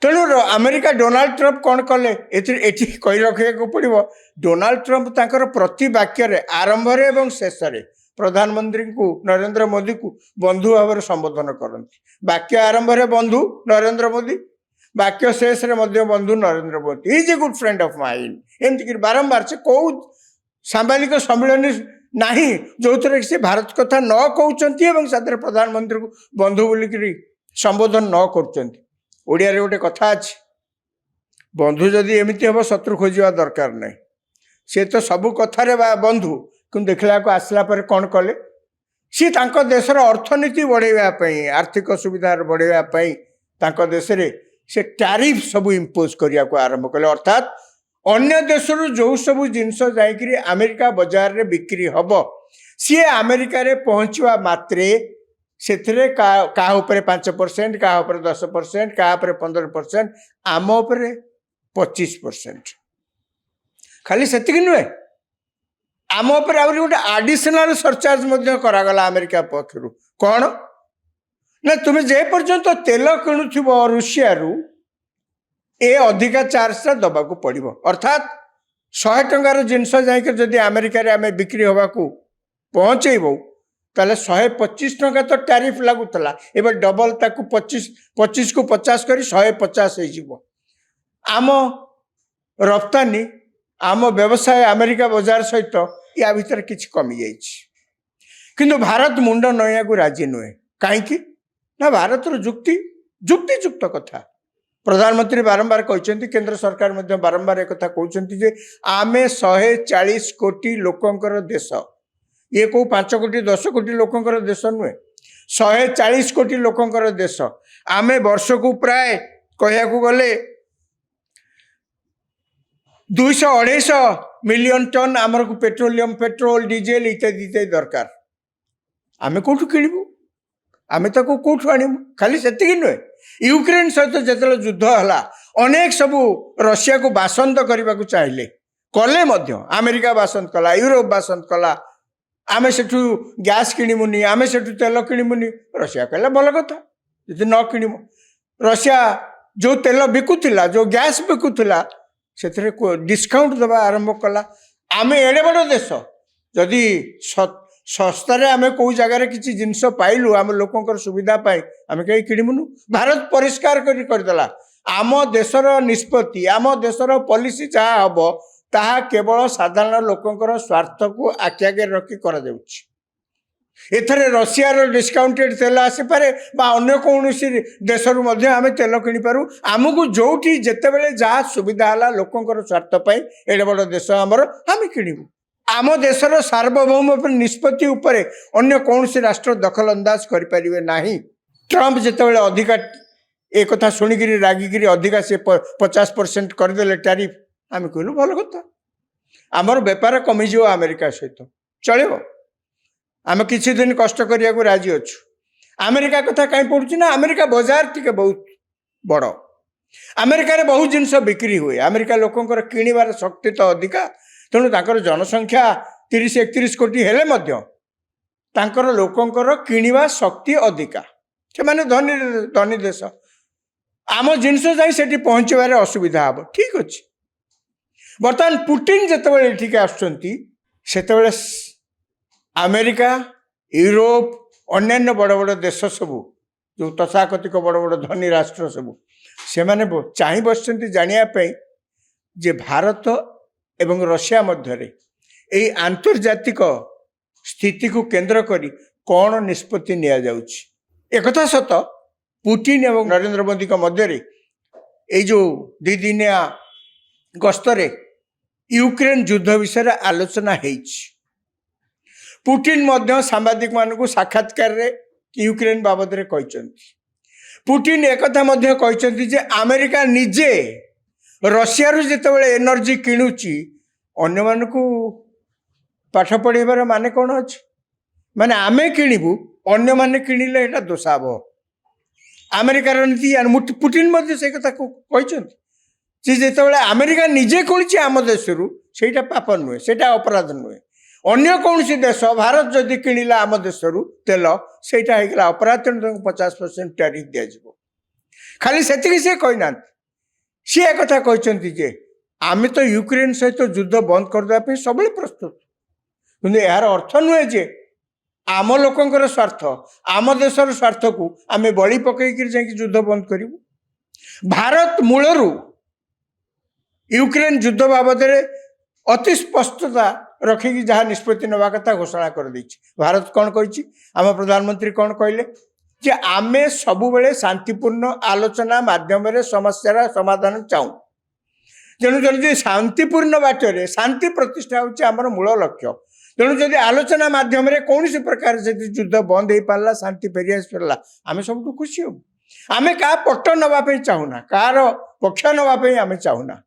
तेणु America Donald Trump कौन कले ये कही रखा पड़ो डोनाल्ड ट्रम्प तांकर प्रति वाक्य आरंभ एवं शेष प्रधानमंत्री को नरेंद्र मोदी को बंधु भाव संबोधन करती वाक्य आरंभ बंधु नरेंद्र मोदी वाक्य शेष बंधु Narendra Modi is a good friend of mind एमती बारंबार से कौ सांबादिक सम्मिलन नहीं जो थे से भारत कथा न कहते प्रधानमंत्री को बंधु बोलिक संबोधन न कर ओडिया रे गोटे कथा अच्छी बंधु जदि एमती हम शत्रु खोजा दरकार नहीं सी तो सबू कथार बंधु कि देखला को आसला पर कौन कले सी देशर अर्थनीति बढ़ाई आर्थिक सुविधा बढ़ाई देश से टैरिफ सब इम्पोज करने को आरंभ कले अर्थात अन्य देश जो सब जिनस जाकि अमेरिका बाजार रे बिक्री हम सी अमेरिका रे पहुँचवा मात्रे से 5% क्या 10% क्या 15% आम 25% खाली से नुहे आम गोटे आडिशनल सरचार्ज करागला अमेरिका पक्षर कौन ना तुम्हें जे पर्यंत तेल किणुव रुषिया ए अधिका चार्ज दबा पड़ो अर्थात 100 टंकार जिनस जाकि अमेरिका रे आमे बिक्री होगा पहुँचेबू ताले 125 टंका तो टैरिफ लगुला एवं डबल ताकू 25 को 50 कर 150 हो आम रफ्तानी आम व्यवसाय अमेरिका बाजार सहित या भीतर किसी कमी जाइए भारत मुंड नया को राजी नुहे कहीं ना भारत जुक्तियुक्त कथा प्रधानमंत्री बारंबार कहते केंद्र सरकार बारंबार एक कहते आमे 140 कोटी लोकंकर देश ये को 5 कोटी 10 कोटी लोकंकर देश नुहे 140 कोटी लोकंकर देश आमे वर्ष को प्राय कहया गले 200-250 मिलियन टन आमर को पेट्रोलियम पेट्रोल डीजेल इत्यादि इत्यादि दरकार आमे कौटू किणु आमे ताको कौटू आनिबु खाली सेतिक नुहे यूक्रेन सहित जो युद्ध है अनेक सबू रशिया को बासंद करने को चाहिए कले अमेरिका बासंद कला यूरोप बासंद कला आमे सेठू गैस किणुनी आमे सेठू तेल किणुनी रशिया कहला भल कथा यदि न किणु रशिया जो तेल बिकुला जो गैस बिकुला से डिस्काउंट दबा आरंभ कला आमे एड़े बड़ देश जदि सस्तार आमे कौ जगार किसी जिनस पाइलु आम लोकंर सुविधा पाई आमे कहीं किणुनु भारत परिष्कार करदेला आम देशर निष्पत्ति आम देशर पॉलिसी जहाँ हम ताहा केवल साधारण लोकंर स्वार्थ को आखि आगे रखी कर एथरे रशियार डिस्काउंटेड तेल आसीपे अन्य कौन देश आम तेल किपारू आमको जो जिते जहाँ सुविधा है लोकंर स्वार्थ एडे बड़ देश आमर आम किणु आम देशर सार्वभौम निष्पत्ति उपरे अन्य कौन राष्ट्र दखल अंदाज करें ना ट्रम्प जिते अधिका एक कथा शुणिक रागिकी अधिका से 50% करदे टैरिफ आम कहलु भल कथा आमर बेपार कमिज अमेरिका सहित चलो आम किसी दिन कष्ट करने को राजी अच्छु अमेरिका कथा कहीं पड़ुछि ना अमेरिका बाजार टी बहुत बड़ अमेरिका बहुत जिनस बिक्री हुए अमेरिका लोकंर किणवार शक्ति तो अधिका तेणु तांकर जनसंख्या 30-31 कोटी हेले तांकर लोकंर किणवा शक्ति अधिका से माने धनी देश आम जिनस जाई सेठी पहुँचबार असुविधा हम ठीक अच्छे बर्तमान पुटिन जितेबाला एठिके आसुँचे अमेरिका यूरोप अन्यान्य बड़ बड़ देश सबू जो तथाकथित बड़ बड़ धनी राष्ट्र सबू से माने चाह बस जानापी जे भारत एवं रशिया मध्य यही आंतर्जातिक स्थिति को केंद्र करी कौन निष्पत्ति निया जाउछि एकथा सत पुटिन एवं नरेंद्र मोदी मध्य ये जो 2 दिनिया गस्तरे यूक्रेन युद्ध विषय आलोचना होइछि पुटिन मध्य सांबादिक मानक साक्षात्कार रे यूक्रेन बाबद रे कहचंती पुटिन एकथा मध्य कहचंती जे अमेरिका निजे रशिया रु जितेबाला एनर्जी किणुची अन्य मानकू पाठ पढ़ेबार माने कौन अच्छे माने आमे किणबू अन्य माने किणिले एटा दोषा हम अमेरिकार नीति पुटिन मध्य से कथा कहते जितेबाला अमेरिका निजे खोली आम देश से पाप नुहे से अपराध नुहे अन्य कौन देश भारत जदि किणिला आम देश तेल से अपराध तेणु 50% टैरिफ दिज्व खाली से कहना सी एक कथा कहते जे आम तो यूक्रेन सहित युद्ध बंद करदे सब प्रस्तुत कि यार अर्थ नुहे जे आम लोकंर स्वार्थ आम देशर स्वार्थ को आम बलि पकईकि युद्ध बंद करूँ। भारत मूलरू यूक्रेन युद्ध बाबद अति स्पष्टता रखिकी जहाँ निष्पत्ति नवा कथा घोषणा कर देछि। भारत कौन कही आम प्रधानमंत्री कौन कहले जे आमे सबुबले शांतिपूर्ण आलोचना माध्यम समस्यार समाधान चाहूँ। तेणु जदि शांतिपूर्ण बाटर शांति प्रतिष्ठा होछि आमर मूल लक्ष्य। तेणु जदि आलोचना माध्यम कौन प्रकार से युद्ध बंद हो पारा शांति फेरी आस पारा आम सब खुशी हो। आम क्या पट नवाई चाहूना कार पक्ष नवाई आम चाहूना।